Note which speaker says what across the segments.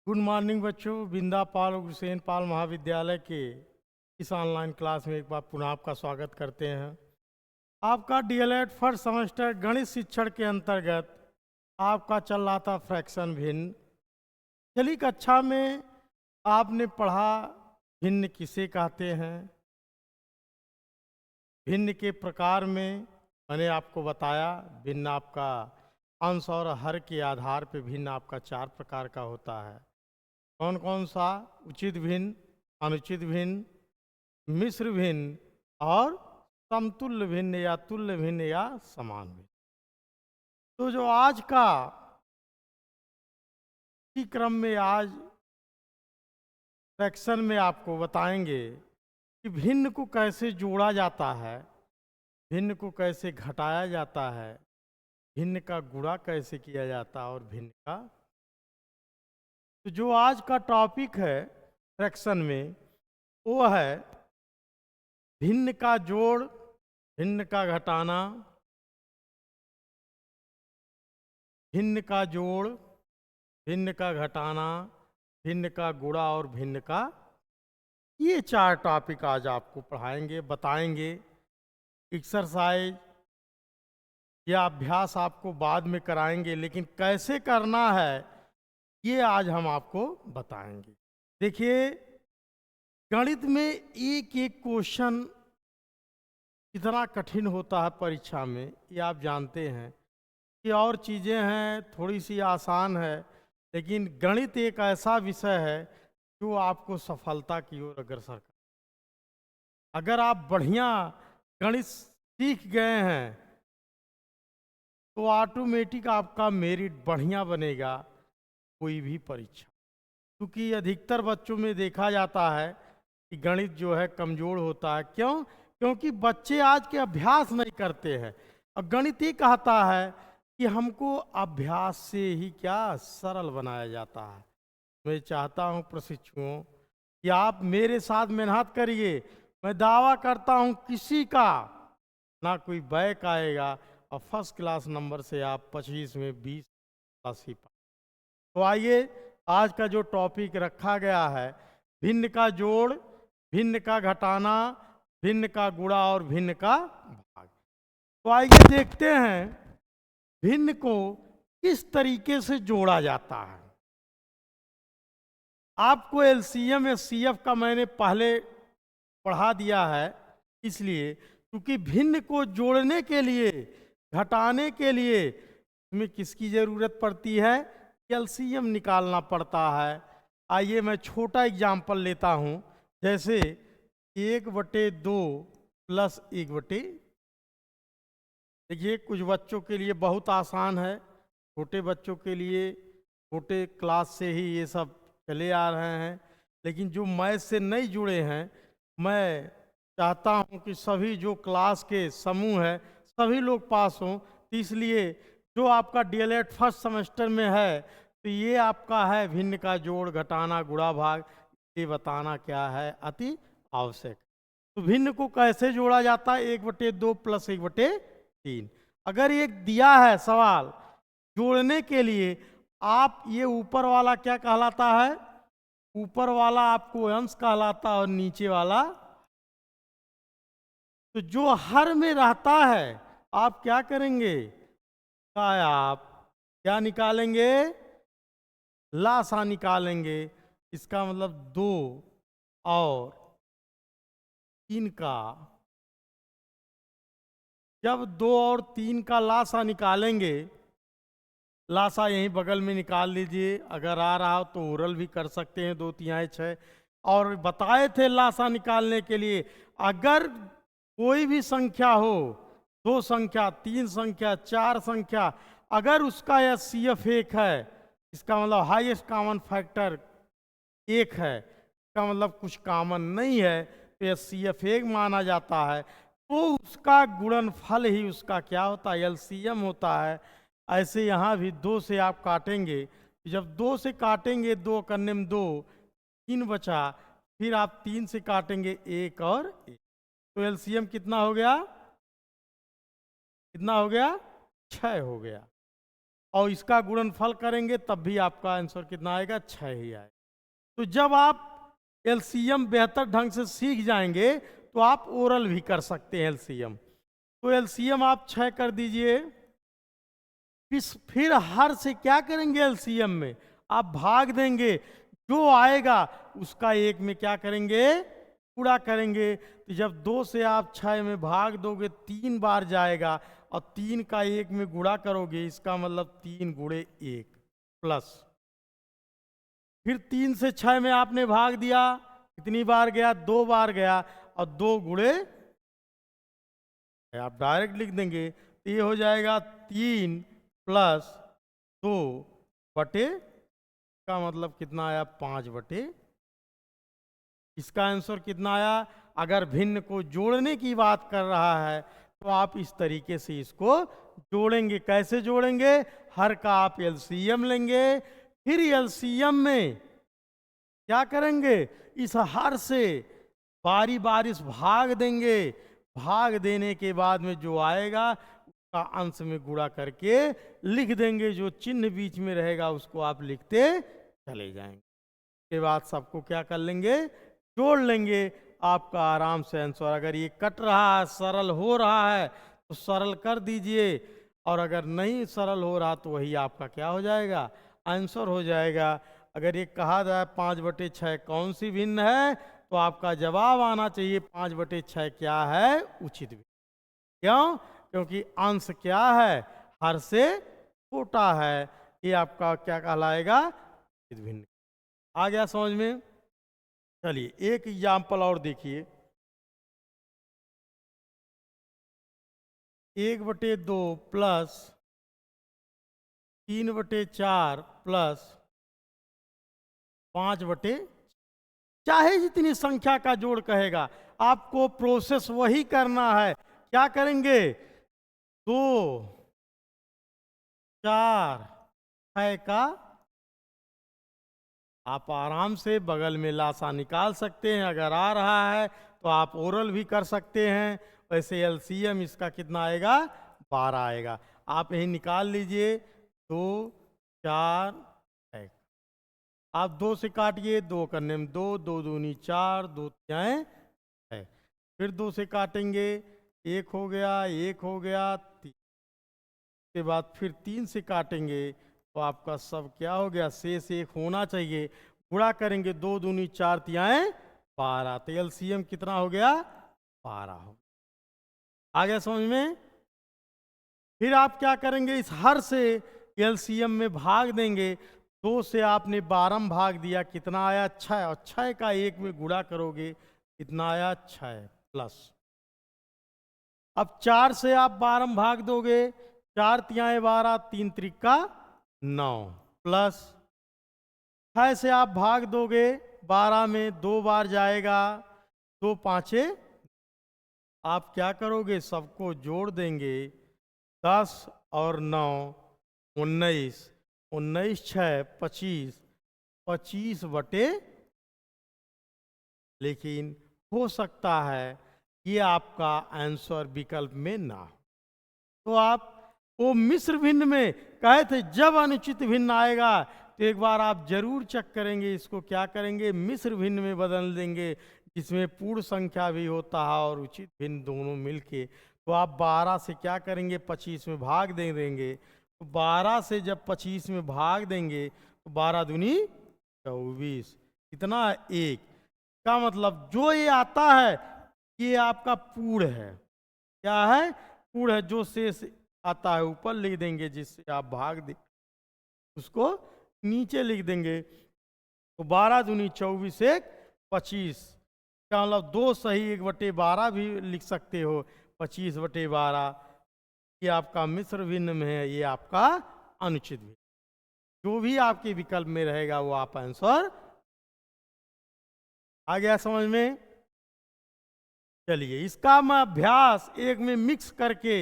Speaker 1: Good morning बच्चों। बिंदा पाल और हुसैन पाल महाविद्यालय के इस ऑनलाइन क्लास में एक बार पुनः आपका स्वागत करते हैं। आपका डीएलएड फर्स्ट सेमेस्टर गणित शिक्षण के अंतर्गत आपका चल रहा था फ्रैक्शन भिन्न। चली कक्षा में आपने पढ़ा भिन्न किसे कहते हैं, भिन्न के प्रकार में मैंने आपको बताया। भिन्न आपका अंश और हर के आधार पर भिन्न आपका 4 प्रकार का होता है। कौन कौन सा? उचित भिन्न, अनुचित भिन्न, मिश्र भिन्न और समतुल्य भिन्न या तुल्य भिन्न या समान भिन्न। तो जो आज का इसी क्रम में आज सेक्शन में आपको बताएंगे कि भिन्न को कैसे जोड़ा जाता है, भिन्न को कैसे घटाया जाता है, भिन्न का गुणा कैसे किया जाता है और भिन्न का। तो जो आज का टॉपिक है फ्रैक्शन में वो है भिन्न का जोड़, भिन्न का घटाना, भिन्न का जोड़, भिन्न का घटाना, भिन्न का गुणा और भिन्न का। ये 4 टॉपिक आज आपको पढ़ाएंगे, बताएंगे। एक्सरसाइज या अभ्यास आपको बाद में कराएंगे, लेकिन कैसे करना है ये आज हम आपको बताएंगे। देखिए, गणित में एक एक क्वेश्चन इतना कठिन होता है परीक्षा में, ये आप जानते हैं कि और चीज़ें हैं थोड़ी सी आसान है, लेकिन गणित एक ऐसा विषय है जो आपको सफलता की ओर अग्रसर कर। अगर आप बढ़िया गणित सीख गए हैं तो ऑटोमेटिक आपका मेरिट बढ़िया बनेगा कोई भी परीक्षा। क्योंकि अधिकतर बच्चों में देखा जाता है कि गणित जो है कमज़ोर होता है। क्यों? क्योंकि बच्चे आज के अभ्यास नहीं करते हैं। और गणित ये कहता है कि हमको अभ्यास से ही क्या सरल बनाया जाता है। मैं चाहता हूँ प्रशिक्षुओं कि आप मेरे साथ मेहनत करिए। मैं दावा करता हूँ किसी का ना कोई बैक आएगा और फर्स्ट क्लास नंबर से आप 25 में 20 प्लस ही पाए। तो आइए, आज का जो टॉपिक रखा गया है भिन्न का जोड़, भिन्न का घटाना, भिन्न का गुणा और भिन्न का भाग। तो आइए देखते हैं भिन्न को किस तरीके से जोड़ा जाता है। आपको एलसीएम या सीएफ का मैंने पहले पढ़ा दिया है, इसलिए क्योंकि भिन्न को जोड़ने के लिए, घटाने के लिए हमें किसकी ज़रूरत पड़ती है? एलसीएम निकालना पड़ता है। आइए मैं छोटा एग्जाम्पल लेता हूँ, जैसे 1/2 प्लस 1/। देखिए, कुछ बच्चों के लिए बहुत आसान है, छोटे बच्चों के लिए छोटे क्लास से ही ये सब चले आ रहे हैं। लेकिन जो मैथ से नहीं जुड़े हैं, मैं चाहता हूँ कि सभी जो क्लास के समूह है सभी लोग पास हों। तो इसलिए जो आपका डीएलएड फर्स्ट सेमेस्टर में है तो ये आपका है भिन्न का जोड़, घटाना, गुणा, भाग। ये बताना क्या है अति आवश्यक। तो भिन्न को कैसे जोड़ा जाता है? 1/2 प्लस 1/3। अगर एक दिया है सवाल जोड़ने के लिए, आप ये ऊपर वाला क्या कहलाता है? ऊपर वाला आपको अंश कहलाता है और नीचे वाला। तो जो हर में रहता है आप क्या करेंगे? आप क्या निकालेंगे? लासा निकालेंगे। इसका मतलब 2 और 3 का। जब 2 और 3 का लासा निकालेंगे, लासा यहीं बगल में निकाल लीजिए। अगर आ रहा हो तो ओरल भी कर सकते हैं, 2 तिहाई 6। और बताए थे लासा निकालने के लिए, अगर कोई भी संख्या हो, 2 संख्या, 3 संख्या, 4 संख्या, अगर उसका एचसीएफ 1 है, इसका मतलब हाईएस्ट कॉमन फैक्टर 1 है, इसका मतलब कुछ कॉमन नहीं है, तो एचसीएफ 1 माना जाता है। तो उसका गुणनफल ही उसका क्या होता है? एलसीएम होता है। ऐसे यहाँ भी 2 से आप काटेंगे, जब 2 से काटेंगे, 2 करने में 2, 3 बचा, फिर आप 3 से काटेंगे 1 और 1, तो एलसीएम कितना हो गया? कितना हो गया? 6 हो गया। और इसका गुणनफल करेंगे तब भी आपका आंसर कितना आएगा, 6 ही आएगा। तो जब आप एलसीएम बेहतर ढंग से सीख जाएंगे तो आप ओरल भी कर सकते हैं एलसीएम। तो एलसीएम आप 6 कर दीजिए। फिर हर से क्या करेंगे, एलसीएम में आप भाग देंगे, जो आएगा उसका 1 में क्या करेंगे, गुणा करेंगे। तो जब 2 से आप 6 में भाग दोगे 3 बार जाएगा, और 3 का 1 में गुणा करोगे, इसका मतलब 3 गुणे 1 प्लस। फिर 3 से 6 में आपने भाग दिया, कितनी बार गया, 2 बार गया, और 2 गुणे आप डायरेक्ट लिख देंगे, तो ये हो जाएगा 3 प्लस 2 बटे, का मतलब कितना आया, 5 बटे। इसका आंसर कितना आया। अगर भिन्न को जोड़ने की बात कर रहा है तो आप इस तरीके से इसको जोड़ेंगे। कैसे जोड़ेंगे, हर का आप एलसीएम लेंगे, फिर एलसीएम में क्या करेंगे, इस हर से बारी बारी भाग देंगे। भाग देने के बाद में जो आएगा उसका अंश में गुणा करके लिख देंगे, जो चिन्ह बीच में रहेगा उसको आप लिखते चले जाएंगे। उसके बाद सबको क्या कर लेंगे, जोड़ लेंगे, आपका आराम से आंसर। अगर ये कट रहा है, सरल हो रहा है तो सरल कर दीजिए, और अगर नहीं सरल हो रहा तो वही आपका क्या हो जाएगा, आंसर हो जाएगा। अगर ये कहा जाए 5/6 कौन सी भिन्न है, तो आपका जवाब आना चाहिए 5/6 क्या है, उचित भिन्न। क्यों, क्योंकि अंश क्या है, हर से छोटा है, ये आपका क्या कहलाएगा, उचित भिन्न। आ गया समझ में। चलिए एक एग्जाम्पल और देखिए। 1/2 प्लस 3/4 प्लस 5/, चाहे जितनी संख्या का जोड़ कहेगा, आपको प्रोसेस वही करना है। क्या करेंगे, 2 4 6 का आप आराम से बगल में लासा निकाल सकते हैं। अगर आ रहा है तो आप ओरल भी कर सकते हैं। वैसे एलसीएम इसका कितना आएगा, 12 आएगा। आप यही निकाल लीजिए, 2 4 6। आप 2 से काटिए, 2 करने में 2 2 दूनी 4, 2 तिहाई 6। फिर 2 से काटेंगे, 1 हो गया, 1 हो गया, 3 के बाद फिर 3 से काटेंगे तो आपका सब क्या हो गया, शेष 1 होना चाहिए। गुणा करेंगे, 2 दूनी 4 तिहाई 12, तो एलसीएम कितना हो गया, 12 हो। आ गया समझ में। फिर आप क्या करेंगे, इस हर से एलसीएम में भाग देंगे। 2 से आपने 12 में भाग दिया, कितना आया, 6, और 6 का 1 में गुणा करोगे, कितना आया, 6 प्लस। अब 4 से आप 12 में भाग दोगे, 4 तिहाई 12, 3 त्रिका 9 प्लस। 6 से आप भाग दोगे, 12 में 2 बार जाएगा, 2 5, आप क्या करोगे, सबको जोड़ देंगे, 10 और 9 19, 19 6 25, 25/, लेकिन हो सकता है ये आपका आंसर विकल्प में ना हो, तो आप वो मिश्र भिन्न में कहे थे जब अनुचित भिन्न आएगा तो एक बार आप जरूर चेक करेंगे, इसको क्या करेंगे, मिश्र भिन्न में बदल देंगे, जिसमें पूर्ण संख्या भी होता है और उचित भिन्न दोनों मिलके। तो आप 12 से क्या करेंगे, 25 में भाग दे देंगे। तो 12 से जब 25 में भाग देंगे तो 12 दूनी 24, कितना, 1 का मतलब जो ये आता है ये आपका पूर्ण है। क्या है, पूर्ण है। जो शेष आता है ऊपर लिख देंगे, जिससे आप भाग दे उसको नीचे लिख देंगे। तो 12 दूनी 24, 1 25 का मतलब 2 सही 1/12 भी लिख सकते हो, 25/12। ये आपका मिश्र भिन्न में है, ये आपका अनुचित भिन्न। जो भी आपके विकल्प में रहेगा वो आप आंसर। आ गया समझ में। चलिए इसका मैं अभ्यास एक में मिक्स करके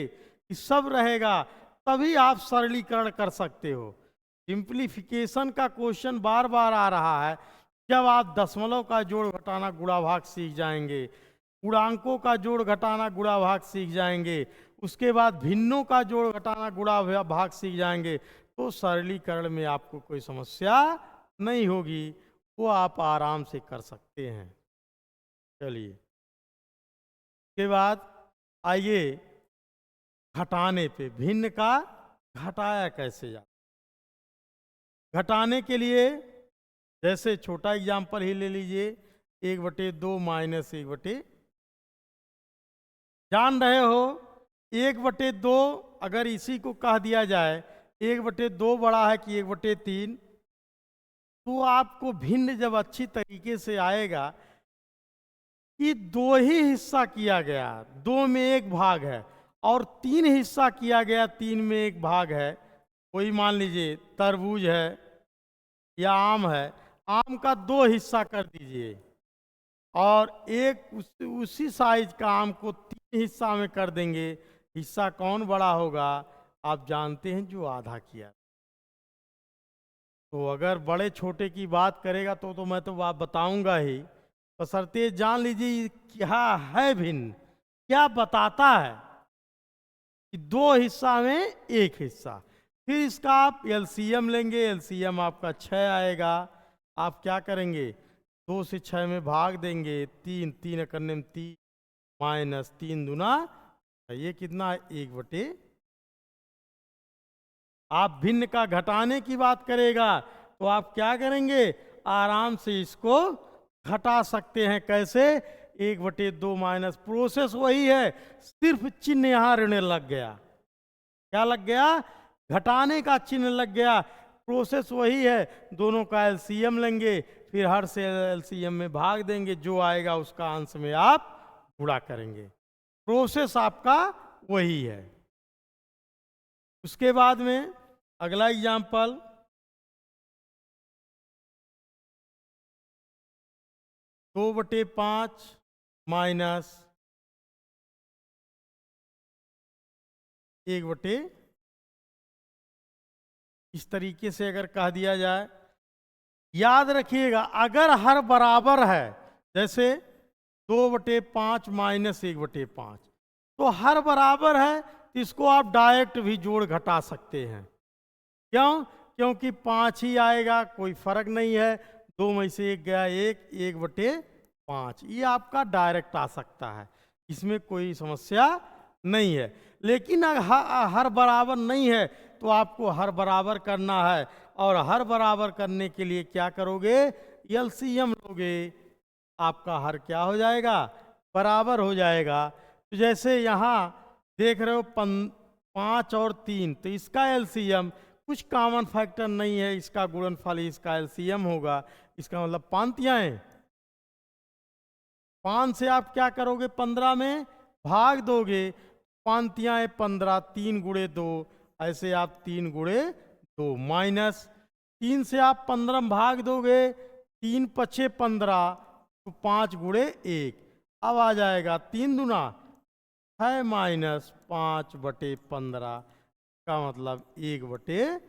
Speaker 1: सब रहेगा, तभी आप सरलीकरण कर सकते हो। सिंप्लीफिकेशन का क्वेश्चन बार बार आ रहा है। जब आप दशमलव का जोड़ घटाना गुणा भाग सीख जाएंगे, पूर्णांकों का जोड़ घटाना गुणा भाग सीख जाएंगे, उसके बाद भिन्नों का जोड़ घटाना गुणा भाग सीख जाएंगे, तो सरलीकरण में आपको कोई समस्या नहीं होगी, वो आप आराम से कर सकते हैं। चलिए, के बाद आइए घटाने पे, भिन्न का घटाया कैसे जाता। घटाने के लिए जैसे छोटा एग्जाम्पल ही ले लीजिए, 1/2 माइनस 1/, जान रहे हो 1/2 अगर इसी को कह दिया जाए 1/2 बड़ा है कि 1/3, तो आपको भिन्न जब अच्छी तरीके से आएगा कि 2 ही हिस्सा किया गया, 2 में 1 भाग है, और 3 हिस्सा किया गया, 3 में 1 भाग है। कोई मान लीजिए तरबूज है या आम है, आम का 2 हिस्सा कर दीजिए और एक उसी साइज का आम को 3 हिस्सा में कर देंगे। हिस्सा कौन बड़ा होगा? आप जानते हैं, जो आधा किया। तो अगर बड़े छोटे की बात करेगा तो मैं तो बात बताऊंगा ही, बशर्ते जान लीजिए क्या है भिन्न, क्या बताता है कि 2 हिस्सा में 1 हिस्सा। फिर इसका आप एलसीएम लेंगे, एलसीएम आपका 6 आएगा। आप क्या करेंगे? 2 से 6 में भाग देंगे, 3, 3 करने में 3 माइनस 3 दूना, ये कितना? 1/। आप भिन्न का घटाने की बात करेगा तो आप क्या करेंगे? आराम से इसको घटा सकते हैं। कैसे? 1/2 माइनस, प्रोसेस वही है, सिर्फ चिन्ह यहां ऋण लग गया। क्या लग गया? घटाने का चिन्ह लग गया। प्रोसेस वही है, दोनों का एलसीएम लेंगे, फिर हर से एलसीएम में भाग देंगे, जो आएगा उसका अंश में आप गुणा करेंगे। प्रोसेस आपका वही है। उसके बाद में अगला एग्जाम्पल, 2/5 माइनस 1/, इस तरीके से अगर कह दिया जाए। याद रखिएगा, अगर हर बराबर है, जैसे 2/5 माइनस 1/5, तो हर बराबर है तो इसको आप डायरेक्ट भी जोड़ घटा सकते हैं। क्यों? क्योंकि 5 ही आएगा, कोई फर्क नहीं है। 2 में से 1 गया, 1/5, ये आपका डायरेक्ट आ सकता है, इसमें कोई समस्या नहीं है। लेकिन अगर हर बराबर नहीं है तो आपको हर बराबर करना है, और हर बराबर करने के लिए क्या करोगे? एलसीएम लोगे, आपका हर क्या हो जाएगा? बराबर हो जाएगा। तो जैसे यहाँ देख रहे हो 5 और 3, तो इसका एलसीएम, कुछ कॉमन फैक्टर नहीं है, इसका गुणनफल ही इसका एलसीएम होगा। इसका मतलब 5 हैं। 5 से आप क्या करोगे? 15 में भाग दोगे, 5 हैं 15, 3 गुणे 2, ऐसे आप 3 गुणे 2 माइनस 3 से आप 15 में भाग दोगे, 3 पछे 15, तो 5 गुणे 1, अब आ जाएगा 3 दूना 6 माइनस 5/15, का मतलब 1/,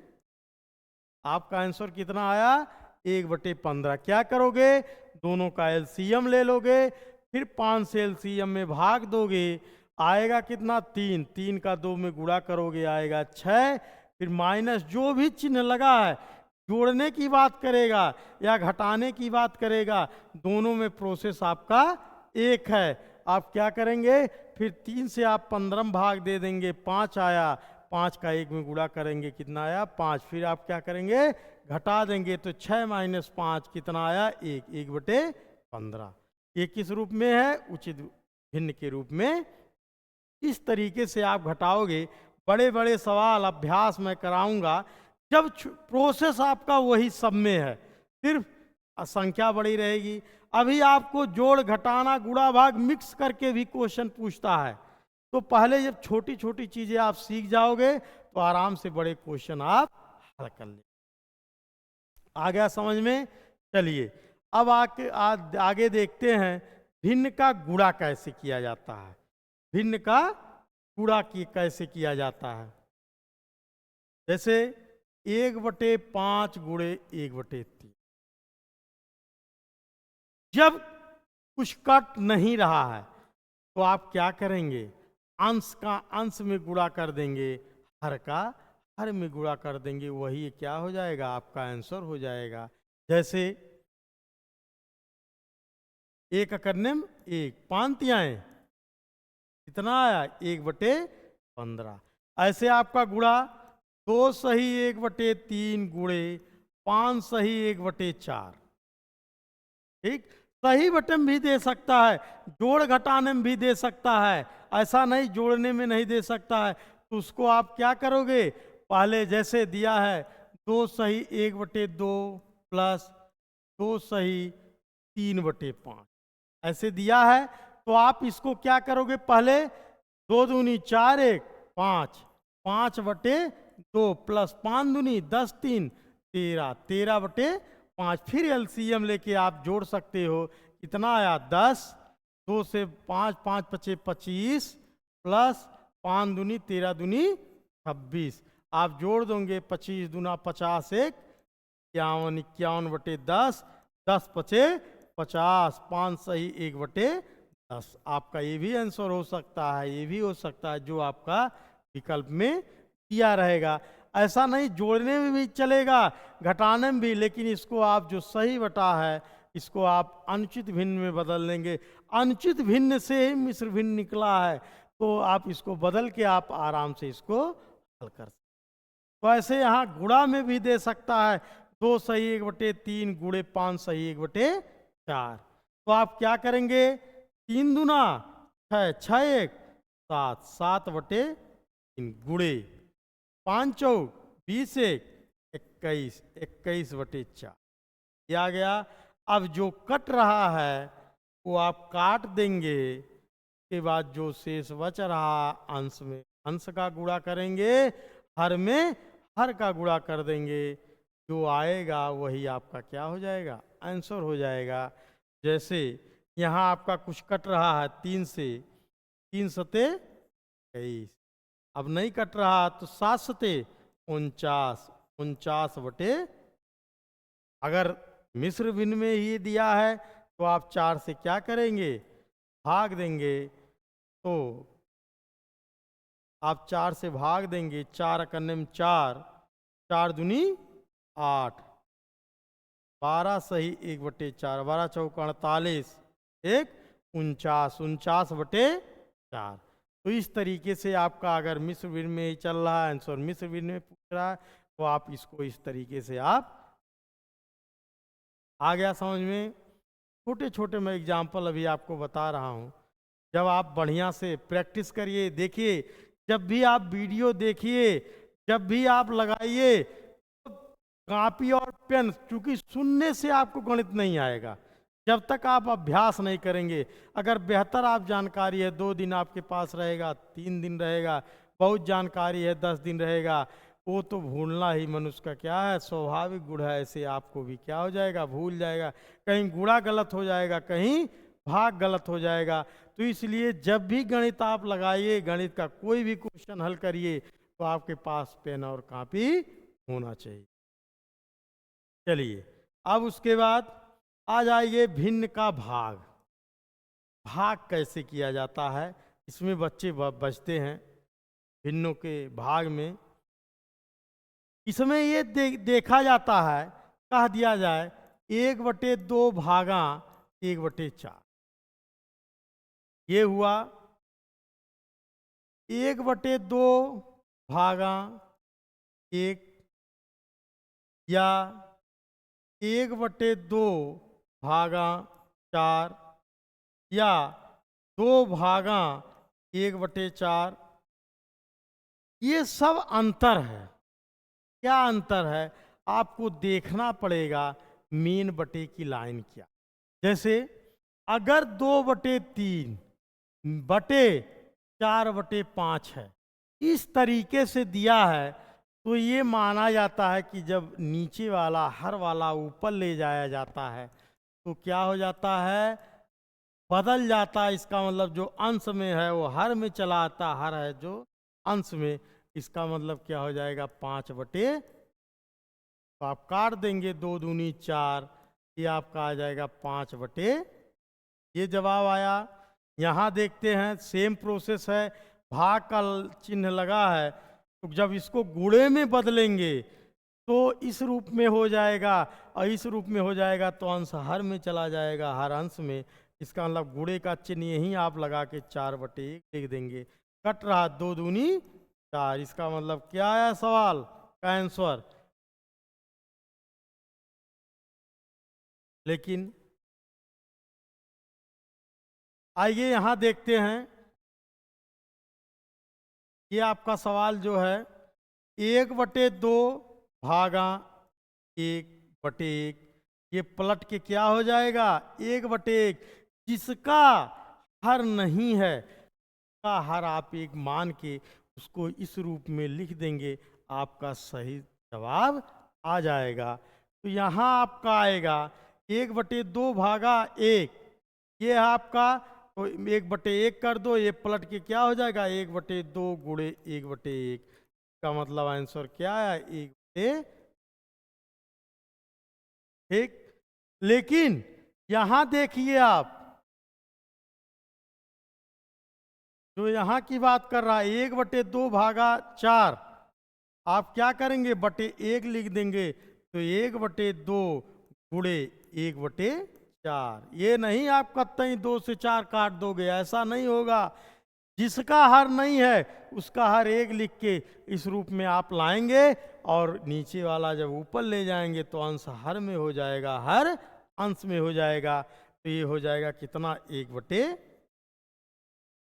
Speaker 1: आपका आंसर कितना आया? 1/15। क्या करोगे? दोनों का एलसीएम ले लोगे, फिर 5 से एलसीएम में भाग दोगे, आएगा कितना? 3, 3 का 2 में गुणा करोगे, आएगा 6, फिर माइनस जो भी चिन्ह लगा है, जोड़ने की बात करेगा या घटाने की बात करेगा, दोनों में प्रोसेस आपका एक है। आप क्या करेंगे? फिर 3 से आप 15 में भाग दे देंगे, 5 आया, 5 का 1 में गुणा करेंगे, कितना आया? 5। फिर आप क्या करेंगे? घटा देंगे, तो 6 माइनस 5 कितना आया? 1, 1/15। ये किस रूप में है? उचित भिन्न के रूप में। इस तरीके से आप घटाओगे। बड़े बड़े सवाल अभ्यास में कराऊंगा, जब प्रोसेस आपका वही सब में है, सिर्फ संख्या बड़ी रहेगी। अभी आपको जोड़, घटाना, गुणा, भाग मिक्स करके भी क्वेश्चन पूछता है, तो पहले जब छोटी छोटी चीजें आप सीख जाओगे तो आराम से बड़े क्वेश्चन आप हल कर ले। आ गया समझ में? चलिए, अब आगे देखते हैं भिन्न का गुणा कैसे किया जाता है। भिन्न का गुणा कैसे किया जाता है? जैसे 1/5 गुणे 1/3, जब कुछ कट नहीं रहा है तो आप क्या करेंगे? अंश का अंश में गुणा कर देंगे, हर का हर में गुणा कर देंगे, वही क्या हो जाएगा, आपका आंसर हो जाएगा। जैसे एक करने में एक, पांतियाएं कितना आया, 1/15। ऐसे आपका गुणा 2 सही 1/3 गुणे 5 सही 1/4। ठीक, सही बटन भी दे सकता है, जोड़ घटाने में भी दे सकता है, ऐसा नहीं जोड़ने में नहीं दे सकता है। तो उसको आप क्या करोगे, पहले जैसे दिया है 2 सही 1/2 प्लस 2 सही 3/5 ऐसे दिया है, तो आप इसको क्या करोगे, पहले 2 दूनी 4 1 5, 5/2 प्लस 5 दूनी 10 3 13, 13/5। फिर एलसीएम लेके आप जोड़ सकते हो, कितना आया 10, 2 से 5, 5 पचे 25 प्लस 5 दूनी 13 दूनी 26। आप जोड़ दोगे 25 दूना 50 1 51, 51/10, 10 पचे 50, 5 सही 1/10। आपका ये भी आंसर हो सकता है, ये भी हो सकता है, जो आपका विकल्प में दिया रहेगा। ऐसा नहीं, जोड़ने में भी चलेगा, घटाने में भी, लेकिन इसको आप जो सही बटा है इसको आप अनुचित भिन्न में बदल लेंगे। अनुचित भिन्न से मिश्र भिन्न निकला है, तो आप इसको बदल के आप आराम से इसको हल कर सकते। तो ऐसे यहाँ गुणा में भी दे सकता है, 2 सही 1/3 गुणे 5 सही 1/4। तो आप क्या करेंगे, 3 दूना 6, 6 1 7, 7/3 गुणे 5 चौक 20 1 21, 21/4 दिया गया। अब जो कट रहा है वो आप काट देंगे, के बाद जो शेष बच रहा अंश में अंश का गुणा करेंगे, हर में हर का गुणा कर देंगे, जो आएगा वही आपका क्या हो जाएगा, आंसर हो जाएगा। जैसे यहाँ आपका कुछ कट रहा है 3 से, 3 सते 23, अब नहीं कट रहा तो 7 सते 49, 49/, अगर मिश्र भिन्न में ही दिया है तो आप 4 से क्या करेंगे, भाग देंगे। तो आप 4 से भाग देंगे, 4 करने में 4, 4 दूनी 8, 12 सही 1/4, 12 चौक 48, 1 49, 49/4। तो इस तरीके से आपका अगर मिश्र भिन्न में ही चल रहा है आंसर, मिश्र भिन्न में पूछ रहा है, तो आप इसको इस तरीके से आप, आ गया समझ में। छोटे छोटे मैं एग्जाम्पल अभी आपको बता रहा हूँ, जब आप बढ़िया से प्रैक्टिस करिए, देखिए, जब भी आप वीडियो देखिए, जब भी आप लगाइए, तो कॉपी और पेन, क्योंकि सुनने से आपको गणित नहीं आएगा जब तक आप अभ्यास नहीं करेंगे। अगर बेहतर आप जानकारी है 2 दिन आपके पास रहेगा, 3 दिन रहेगा, बहुत जानकारी है 10 दिन रहेगा, वो तो भूलना ही मनुष्य का क्या है, स्वाभाविक गुण है। ऐसे आपको भी क्या हो जाएगा, भूल जाएगा, कहीं गुणा गलत हो जाएगा, कहीं भाग गलत हो जाएगा। तो इसलिए जब भी गणित आप लगाइए, गणित का कोई भी क्वेश्चन हल करिए, तो आपके पास पेन और कॉपी होना चाहिए। चलिए, अब उसके बाद आ जाइए भिन्न का भाग। भाग कैसे किया जाता है, इसमें बच्चे बचते हैं भिन्नों के भाग में। इसमें ये देखा जाता है, कह दिया जाए 1/2 भागा 1/4, ये हुआ 1/2 भागा 1, या 1/2 भागा 4, या 2 भागा 1/4। ये सब अंतर है। क्या अंतर है, आपको देखना पड़ेगा मीन बटे की लाइन क्या। जैसे अगर 2/3 बटे 4/5 है, इस तरीके से दिया है, तो ये माना जाता है कि जब नीचे वाला हर वाला ऊपर ले जाया जाता है तो क्या हो जाता है, बदल जाता है। इसका मतलब जो अंश में है वो हर में चला आता, हर है जो अंश में, इसका मतलब क्या हो जाएगा 5/, तो आप काट देंगे 2 दूनी 4, ये आपका आ जाएगा 5/, ये जवाब आया। यहाँ देखते हैं सेम प्रोसेस है, भाग का चिन्ह लगा है, तो जब इसको गुणे में बदलेंगे तो इस रूप में हो जाएगा, और इस रूप में हो जाएगा तो अंश हर में चला जाएगा, हर अंश में। इसका मतलब गुणे का चिन्ह यहीं आप लगा के 4/1 लिख देंगे। कट रहा 2 दूनी 4। इसका मतलब क्या आया सवाल का आंसर? लेकिन आइए यहां देखते हैं, ये आपका सवाल जो है 1/2 भागा 1/1, ये पलट के क्या हो जाएगा 1/1। जिसका हर नहीं है का हर आप एक मान के उसको इस रूप में लिख देंगे, आपका सही जवाब आ जाएगा। तो यहाँ आपका आएगा 1/2 भागा 1, ये है आपका, तो 1/1 कर दो, ये पलट के क्या हो जाएगा 1/2 गुणे 1/1। का मतलब आंसर क्या है 1/1। ठीक, लेकिन यहां देखिए आप, जो यहां की बात कर रहा है 1/2 भागा 4, आप क्या करेंगे 1/1 लिख देंगे, तो 1/2 गुणे 1/4। ये नहीं आप कतई 2 से 4 काट दोगे, ऐसा नहीं होगा। जिसका हर नहीं है उसका हर 1 लिख के इस रूप में आप लाएंगे, और नीचे वाला जब ऊपर ले जाएंगे तो अंश हर में हो जाएगा, हर अंश में हो जाएगा। तो ये हो जाएगा कितना 1/,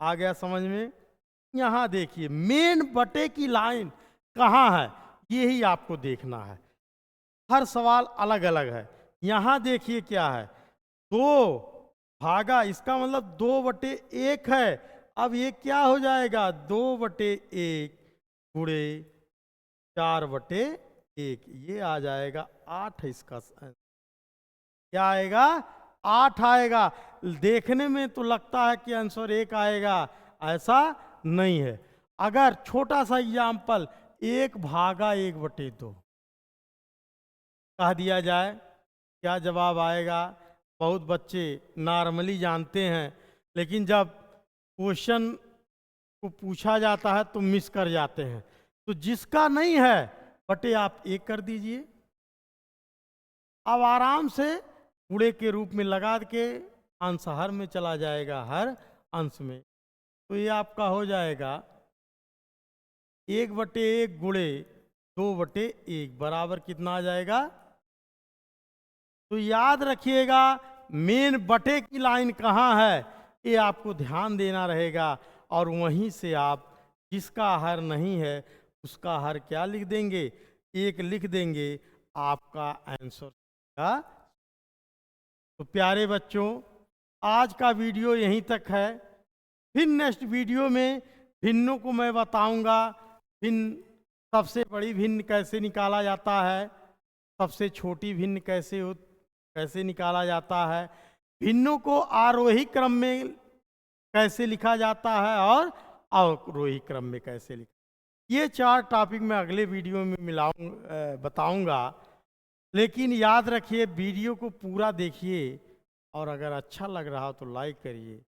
Speaker 1: आ गया समझ में? यहां देखिए मेन बटे की लाइन कहाँ है, यही आपको देखना है। हर सवाल अलग अलग है। यहां देखिए क्या है 2 भागा, इसका मतलब 2/1 है। अब ये क्या हो जाएगा 2/1 गुणे 4/1, ये आ जाएगा 8 है इसका। क्या आएगा 8 आएगा। देखने में तो लगता है कि आंसर 1 आएगा, ऐसा नहीं है। अगर छोटा सा एग्जाम्पल 1 भागा 1/2 कह दिया जाए, क्या जवाब आएगा? बहुत बच्चे नॉर्मली जानते हैं, लेकिन जब क्वेश्चन को पूछा जाता है तो मिस कर जाते हैं। तो जिसका नहीं है बटे आप 1 कर दीजिए। अब आराम से गुणे के रूप में लगा के अंश हर में चला जाएगा, हर अंश में। तो ये आपका हो जाएगा 1/1 गुणे 2/1 बराबर कितना आ जाएगा? तो याद रखिएगा मेन बटे की लाइन कहाँ है, ये आपको ध्यान देना रहेगा। और वहीं से आप जिसका हर नहीं है उसका हर क्या लिख देंगे 1 लिख देंगे, आपका आंसर का। तो प्यारे बच्चों, आज का वीडियो यहीं तक है। फिर नेक्स्ट वीडियो में भिन्नों को मैं बताऊंगा, भिन्न सबसे बड़ी भिन्न कैसे निकाला जाता है, सबसे छोटी भिन्न कैसे निकाला जाता है, भिन्नों को आरोही क्रम में कैसे लिखा जाता है और अवरोही क्रम में कैसे लिखा। ये 4 टॉपिक मैं अगले वीडियो में बताऊंगा। लेकिन याद रखिए वीडियो को पूरा देखिए, और अगर अच्छा लग रहा हो तो लाइक करिए।